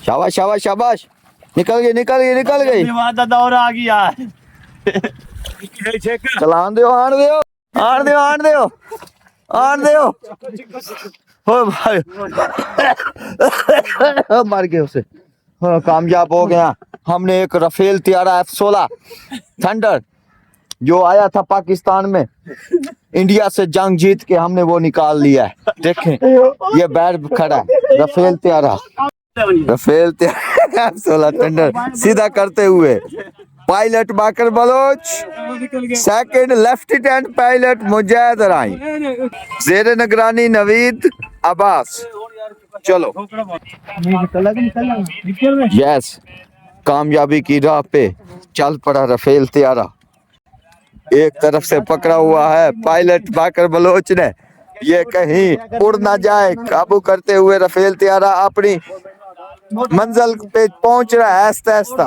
शाबाश शाबाश शाबाश, निकल गई निकल गई निकल गई। दौर आ गया। चल आन दो आन दो आन दो आन दो आन दो। ओ भाई मर गए उसे। हाँ, कामयाब हो गया। हमने एक राफेल तियारा F-16 थंडर जो आया था पाकिस्तान में, इंडिया से जंग जीत के हमने वो निकाल लिया है। देखें ये बैर खड़ा है, राफेल तियारा F-16 थंडर सीधा करते हुए। पायलट बाकर बलोच, सेकंड लेफ्टिनेंट पायलट मुजाहिद राई, जेर निगरानी नवीद अब्बास। चलो यस, कामयाबी की राह पे चल पड़ा राफेल तियारा। एक तरफ से पकड़ा हुआ है पायलट बाकर बलोच ने, ये कहीं उड़ ना जाए। काबू करते हुए राफेल तियारा अपनी मंजिल पे पहुंच रहा है आहिस्ता आहिस्ता।